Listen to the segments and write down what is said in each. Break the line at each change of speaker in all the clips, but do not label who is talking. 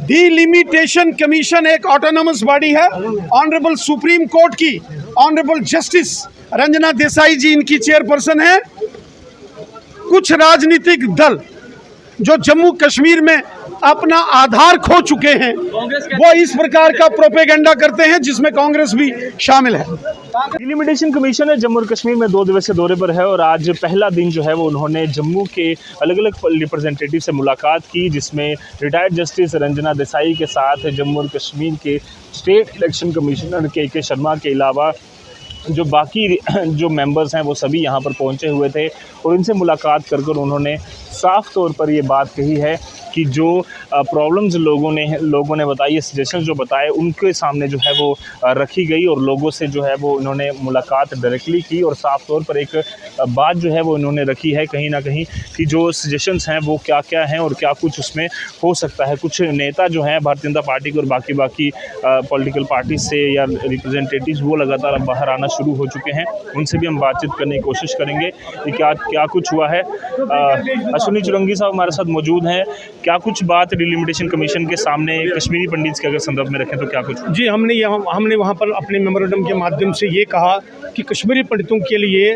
Delimitation commission एक autonomous body है। Honourable supreme court की ऑनरेबल जस्टिस रंजना देसाई जी इनकी चेयरपर्सन है। कुछ राजनीतिक दल जो जम्मू कश्मीर में अपना आधार खो चुके हैं वो इस प्रकार का प्रोपेगेंडा करते हैं जिसमें कांग्रेस भी शामिल है।
डिलिमिटेशन कमीशन है जम्मू और कश्मीर में 2 दिवसीय दौरे पर है और आज पहला दिन जो है वो उन्होंने जम्मू के अलग अलग रिप्रेजेंटेटिव से मुलाकात की, जिसमें रिटायर्ड जस्टिस रंजना देसाई के साथ जम्मू और कश्मीर के स्टेट इलेक्शन कमिश्नर के शर्मा के अलावा जो बाकी जो मेंबर्स हैं वो सभी यहाँ पर पहुँचे हुए थे और इनसे मुलाकात कर उन्होंने साफ तौर पर ये बात कही है कि जो प्रॉब्लम्स लोगों ने बताई, सजेशंस जो बताए उनके सामने जो है वो रखी गई और लोगों से जो है वो इन्होंने मुलाकात डायरेक्टली की और साफ तौर पर एक बात जो है वो इन्होंने रखी है कहीं ना कहीं कि जो सजेशंस हैं वो क्या क्या हैं और क्या कुछ उसमें हो सकता है। कुछ नेता जो हैं भारतीय जनता पार्टी के और बाकी पॉलिटिकल पार्टी से या रिप्रेजेंटेटिव्स वो लगातार अब बाहर आना शुरू हो चुके हैं, उनसे भी हम बातचीत करने की कोशिश करेंगे कि क्या कुछ हुआ है। अश्विनी चुरंगी साहब हमारे साथ मौजूद हैं। क्या कुछ बात डिलिमिटेशन कमीशन के सामने कश्मीरी पंडित के अगर संदर्भ में रखें तो क्या कुछ?
जी, हमने वहाँ पर अपने मेमोरेंडम के माध्यम से ये कहा कि कश्मीरी पंडितों के लिए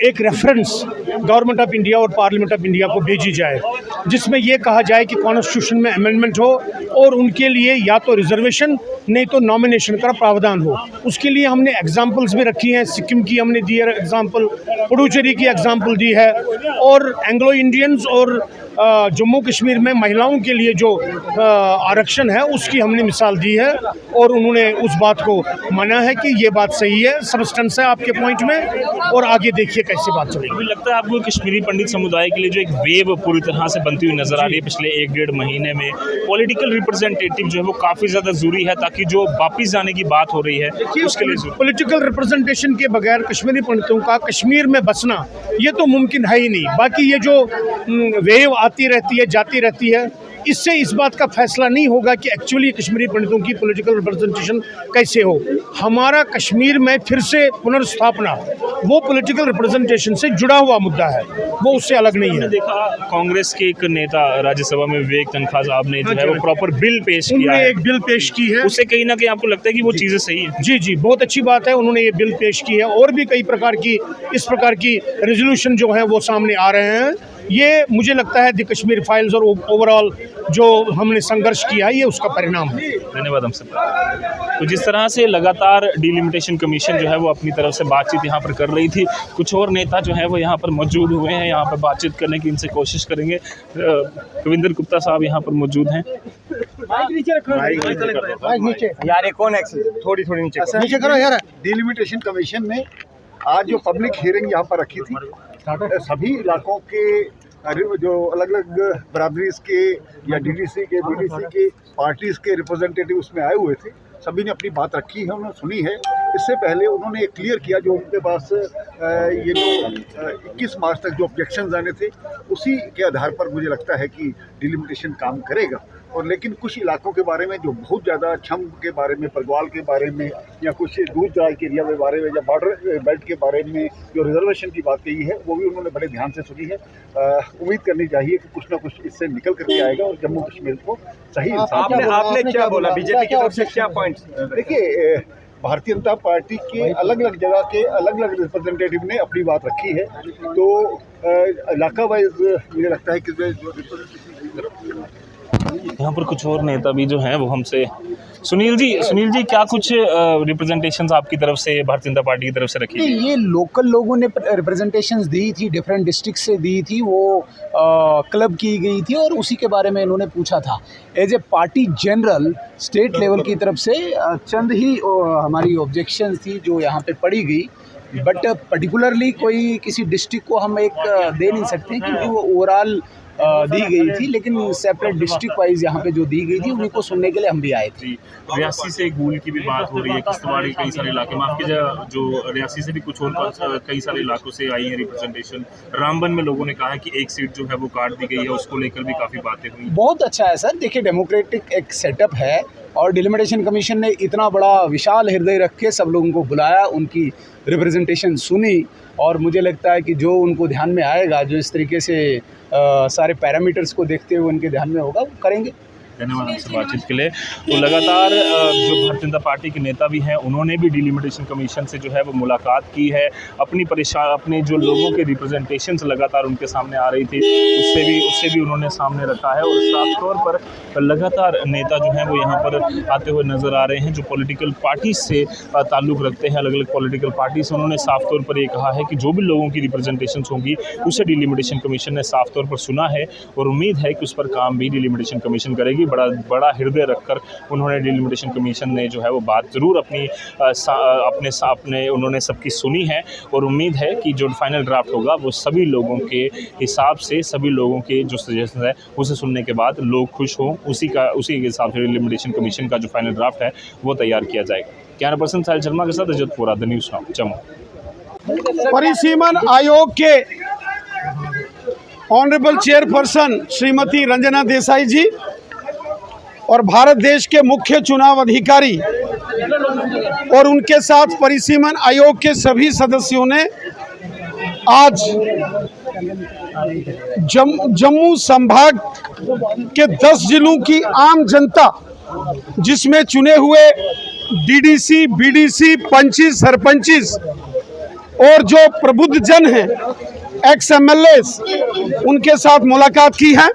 एक रेफरेंस गवर्नमेंट ऑफ इंडिया और पार्लियामेंट ऑफ इंडिया को भेजी जाए, जिसमें ये कहा जाए कि कॉन्स्टिट्यूशन में अमेंडमेंट हो और उनके लिए या तो रिजर्वेशन नहीं तो नॉमिनेशन का प्रावधान हो। उसके लिए हमने एग्जाम्पल्स भी रखी हैं। सिक्किम की हमने दी है एग्जाम्पल, पुडुचेरी की एग्जाम्पल दी है और एंग्लो इंडियंस और जम्मू कश्मीर में महिलाओं के लिए जो आरक्षण है उसकी हमने मिसाल दी है और उन्होंने उस बात को माना है कि ये बात सही है, सब्सटेंस है आपके पॉइंट में और आगे देखिए कैसे बात चलेगी।
मुझे लगता है आपको कश्मीरी पंडित समुदाय के लिए जो एक वेव पूरी तरह से बनती हुई नजर आ रही है पिछले 1-1.5 महीने में, पॉलिटिकल रिप्रेजेंटेटिव जो है वो काफ़ी ज़्यादा ज़रूरी है ताकि जो वापिस जाने की बात हो रही है उसके लिए
पॉलिटिकल रिप्रेजेंटेशन के बगैर कश्मीरी पंडितों का कश्मीर में बसना ये तो मुमकिन है ही नहीं। बाकी ये जो वेव आती रहती है जाती रहती है, इससे इस बात का फैसला नहीं होगा कि एक्चुअली कश्मीरी पंडितों की पॉलिटिकल रिप्रेजेंटेशन कैसे हो। हमारा कश्मीर में फिर से पुनर्स्थापना वो पॉलिटिकल रिप्रेजेंटेशन से जुड़ा हुआ मुद्दा है, वो उससे अलग नहीं है।
देखा कांग्रेस के एक नेता राज्यसभा में विवेक तनखा साहब ने जो है वो प्रॉपर बिल पेश किया है,
एक बिल पेश की है,
उससे कहीं ना कहीं आपको लगता है कि वो चीज़ें सही है?
जी, बहुत अच्छी बात है, उन्होंने ये बिल पेश की है और भी कई प्रकार की इस प्रकार की रेजोल्यूशन जो है वो सामने आ रहे हैं। ये मुझे लगता है द कश्मीर फाइल्स और ओवरऑल जो हमने संघर्ष किया है ये उसका परिणाम है।
धन्यवाद हमसे। तो जिस तरह से लगातार डिलिमिटेशन कमीशन जो है वो अपनी तरफ से बातचीत यहाँ पर कर रही थी, कुछ और नेता जो है वो यहाँ पर मौजूद हुए हैं, यहाँ पर बातचीत करने की इनसे कोशिश करेंगे। कविंदर गुप्ता साहब यहाँ पर मौजूद हैं।
यार ये कौन है? थोड़ी नीचे करो यार। डिलिमिटेशन कमीशन ने आज जो पब्लिक हियरिंग यहाँ पर रखी थी, सभी इलाकों के जो अलग अलग बरादरीज के या डीडीसी के पार्टीज के रिप्रेजेंटेटिव उसमें आए हुए थे, सभी ने अपनी बात रखी है, उन्होंने सुनी है। इससे पहले उन्होंने क्लियर किया जो उनके पास ये जो 21 मार्च तक जो ऑब्जेक्शंस आने थे उसी के आधार पर मुझे लगता है कि डिलिमिटेशन काम करेगा। और लेकिन कुछ इलाकों के बारे में जो बहुत ज़्यादा छम के बारे में, परगवाल के बारे में या कुछ दूर दराज के एरिया के बारे में या बॉर्डर बेल्ट के बारे में जो रिजर्वेशन की बात कही है वो भी उन्होंने बड़े ध्यान से सुनी है। उम्मीद करनी चाहिए कि कुछ ना कुछ इससे निकल करके आएगा और जम्मू कश्मीर को सही
आपने क्या बोला? बीजेपी की तरफ से क्या पॉइंट्स?
देखिए, भारतीय जनता पार्टी के अलग अलग जगह के अलग अलग रिप्रेजेंटेटिव ने अपनी बात रखी है, तो इलाका वाइज मुझे लगता है कि
यहाँ पर कुछ और नेता भी जो हैं वो हमसे। सुनील जी क्या कुछ रिप्रेजेंटेशंस आपकी तरफ से भारतीय जनता पार्टी की तरफ से रखी?
ये लोकल लोगों ने रिप्रेजेंटेशंस दी थी, डिफरेंट डिस्ट्रिक्ट से दी थी, वो क्लब की गई थी और उसी के बारे में इन्होंने पूछा था। As a party general state level की तरफ से चंद ही हमारी ऑब्जेक्शंस थी जो यहाँ पे पड़ी गई, बट पर्टिकुलरली कोई किसी डिस्ट्रिक्ट को हम एक दे नहीं सकते क्योंकि वो ओवरऑल दी गई थी, लेकिन सेपरेट डिस्ट्रिक्ट वाइज यहाँ पे जो दी गई थी उनको सुनने के लिए हम भी आए थे।
रियासी से गूल की भी बात हो रही है, किश्तवाड़ के कई सारे इलाके, माफ कीजिएगा, जो रियासी से भी कुछ और कई सारे इलाकों से आई है रिप्रेजेंटेशन। रामबन में लोगों ने कहा है कि एक सीट जो है वो काट दी गई है, उसको लेकर भी काफ़ी बातें हुई।
बहुत अच्छा है सर, देखिए डेमोक्रेटिक एक सेटअप है और डिलिमिटेशन कमीशन ने इतना बड़ा विशाल हृदय रख के सब लोगों को बुलाया, उनकी रिप्रेजेंटेशन सुनी और मुझे लगता है कि जो उनको ध्यान में आएगा, जो इस तरीके से सारे पैरामीटर्स को देखते हुए उनके ध्यान में होगा, वो करेंगे।
धन्यवाद हमसे बातचीत के लिए। तो लगातार जो भारतीय जनता पार्टी के नेता भी हैं उन्होंने भी डिलिमिटेशन कमीशन से जो है वो मुलाकात की है, अपने जो लोगों के रिप्रेजेंटेशंस लगातार उनके सामने आ रही थी उससे भी उन्होंने सामने रखा है। और साफ तौर पर लगातार नेता जो हैं वो यहाँ पर आते हुए नज़र आ रहे हैं जो पॉलिटिकल पार्टी से ताल्लुक़ रखते हैं, अलग अलग पॉलिटिकल पार्टी से। उन्होंने साफ तौर पर ये कहा है कि जो भी लोगों की रिप्रेजेंटेशंस होंगी उसे डिलिमिटेशन कमीशन ने साफ तौर पर सुना है और उम्मीद है कि उस पर काम भी डिलिमिटेशन कमीशन करेगी। बड़ा हृदय रखकर उन्होंने डिलिमिटेशन कमीशन ने जो है वो बात ज़रूर अपने उन्होंने सबकी सुनी है और उम्मीद है कि जो फाइनल ड्राफ्ट होगा वो सभी लोगों के हिसाब से, सभी लोगों के जो सजेशन है उसे सुनने के बाद लोग खुश हों, उसी के हिसाब से डिलिमिटेशन कमीशन का जो फाइनल ड्राफ्ट है वो तैयार किया जाएगा। कैमरा पर्सन साहिल शर्मा के साथ अजत पोरा, द न्यूज़ नाउ, जम्मू।
परिसीमन आयोग के ऑनरेबल चेयरपर्सन श्रीमती रंजना देसाई जी और भारत देश के मुख्य चुनाव अधिकारी और उनके साथ परिसीमन आयोग के सभी सदस्यों ने आज जम्मू संभाग के 10 जिलों की आम जनता, जिसमें चुने हुए डीडीसी, बीडीसी, पंची, सरपंचिस और जो प्रबुद्ध जन हैं, एक्स एमएलएस, उनके साथ मुलाकात की है।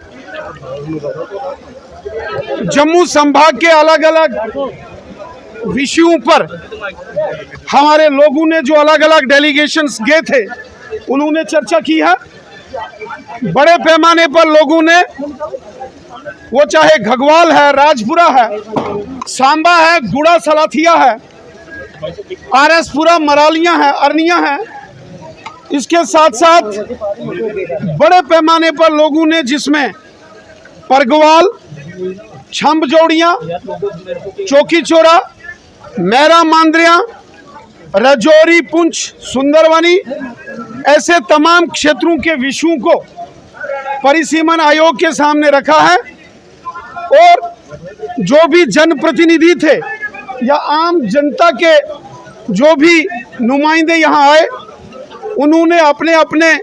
जम्मू संभाग के अलग अलग विषयों पर हमारे लोगों ने, जो अलग अलग डेलीगेशंस गए थे, उन्होंने चर्चा की है। बड़े पैमाने पर लोगों ने, वो चाहे घगवाल है, राजपुरा है, सांबा है, गुड़ा सलाथिया है, आरएसपुरा, मरालियां हैं, अरनिया हैं, इसके साथ साथ बड़े पैमाने पर लोगों ने, जिसमें परगवाल, छम्ब जोड़ियां, चौकी चोरा, मैरा मांद्रिया, रजौरी, पुंछ, सुंदरवनी, ऐसे तमाम क्षेत्रों के विषयों को परिसीमन आयोग के सामने रखा है। और जो भी जनप्रतिनिधि थे या आम जनता के जो भी नुमाइंदे यहाँ आए, उन्होंने अपने अपने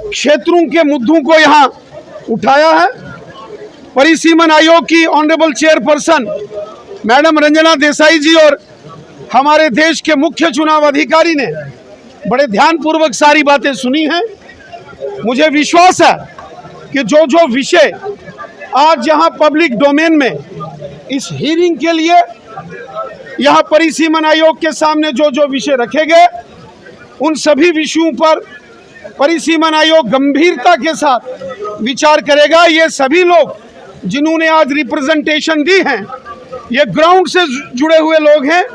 क्षेत्रों के मुद्दों को यहाँ उठाया है। परिसीमन आयोग की honourable chairperson madam Ranjana Desai ji और हमारे देश के मुख्य चुनाव अधिकारी ने बड़े ध्यानपूर्वक सारी बातें सुनी हैं। मुझे विश्वास है कि जो जो विषय आज यहाँ पब्लिक डोमेन में इस हियरिंग के लिए यहाँ परिसीमन आयोग के सामने जो जो विषय रखे गए, उन सभी विषयों पर परिसीमन आयोग गंभीरता के साथ विचार करेगा। ये सभी लोग जिन्होंने आज रिप्रेजेंटेशन दी हैं, ये ग्राउंड से जुड़े हुए लोग हैं,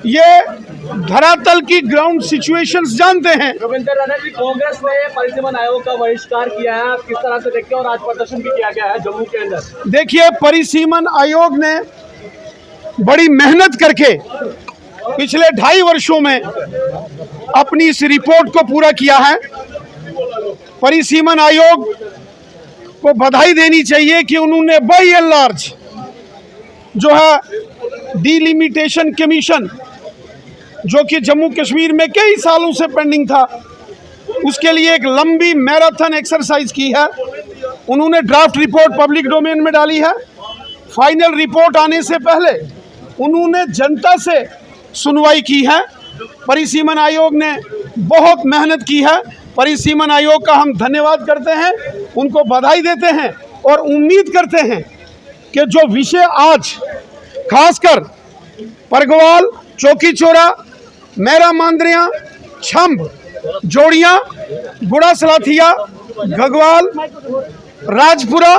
ये धरातल की ग्राउंड सिचुएशंस जानते हैं।
रविंद्र राणा जी, कांग्रेस ने परिसीमन आयोग का बहिष्कार किया है, आप किस तरह से देखते हैं? और आज प्रदर्शन भी किया गया है जम्मू के अंदर। देखिए,
परिसीमन आयोग ने बड़ी मेहनत करके पिछले 2.5 वर्षों में अपनी इस रिपोर्ट को पूरा किया है। परिसीमन आयोग को बधाई देनी चाहिए कि उन्होंने बाय एंड लार्ज जो है डिलिमिटेशन कमीशन, जो कि जम्मू कश्मीर में कई सालों से पेंडिंग था, उसके लिए एक लंबी मैराथन एक्सरसाइज की है। उन्होंने ड्राफ्ट रिपोर्ट पब्लिक डोमेन में डाली है। फाइनल रिपोर्ट आने से पहले उन्होंने जनता से सुनवाई की है। परिसीमन आयोग ने बहुत मेहनत की है। परिसीमन आयोग का हम धन्यवाद करते हैं, उनको बधाई देते हैं और उम्मीद करते हैं कि जो विषय आज खासकर परगवाल, चौकी चोरा, मैरा मांद्रिया, छम्ब जोड़ियां, गुड़ा सलाथिया, घगवाल, राजपुरा,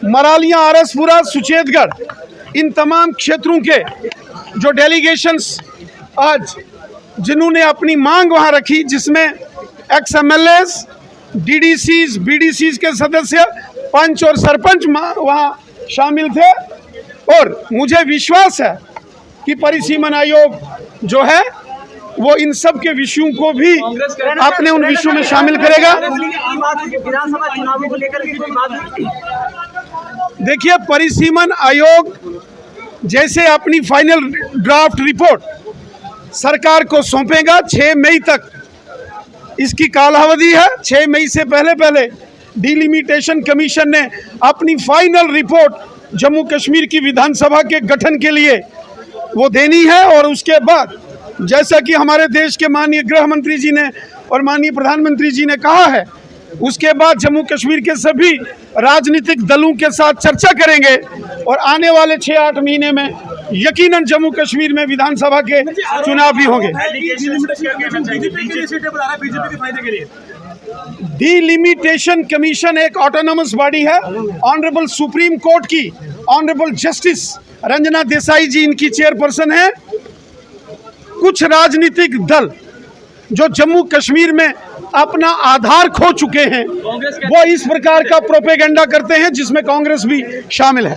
मरालियां, आरएसपुरा, सुचेतगढ़, इन तमाम क्षेत्रों के जो डेलीगेशंस आज जिन्होंने अपनी मांग वहां रखी, जिसमें एक्स एमएलएस, डीडीसीज, बीडीसीज के सदस्य, पंच और सरपंच वहां शामिल थे। और मुझे विश्वास है कि परिसीमन आयोग जो है वो इन सब के विषयों को भी अपने उन विषयों में शामिल करेगा।
विधानसभा चुनावों को लेकर के कोई बात?
देखिए, परिसीमन आयोग जैसे अपनी फाइनल ड्राफ्ट रिपोर्ट सरकार को सौंपेगा, 6 मई तक इसकी कालावधि है। 6 मई से पहले डिलिमिटेशन कमीशन ने अपनी फाइनल रिपोर्ट जम्मू कश्मीर की विधानसभा के गठन के लिए वो देनी है। और उसके बाद जैसा कि हमारे देश के माननीय गृह मंत्री जी ने और माननीय प्रधानमंत्री जी ने कहा है, उसके बाद जम्मू कश्मीर के सभी राजनीतिक दलों के साथ चर्चा करेंगे और आने वाले 6-8 महीने में यकीनन जम्मू कश्मीर में विधानसभा के चुनाव भी होंगे। डिलिमिटेशन कमीशन एक ऑटोनोमस बॉडी है। ऑनरेबल सुप्रीम कोर्ट की ऑनरेबल जस्टिस रंजना देसाई जी इनकी चेयरपर्सन है। कुछ राजनीतिक दल जो जम्मू कश्मीर में अपना आधार खो चुके हैं वो इस प्रकार का प्रोपेगेंडा करते हैं जिसमें कांग्रेस भी शामिल है।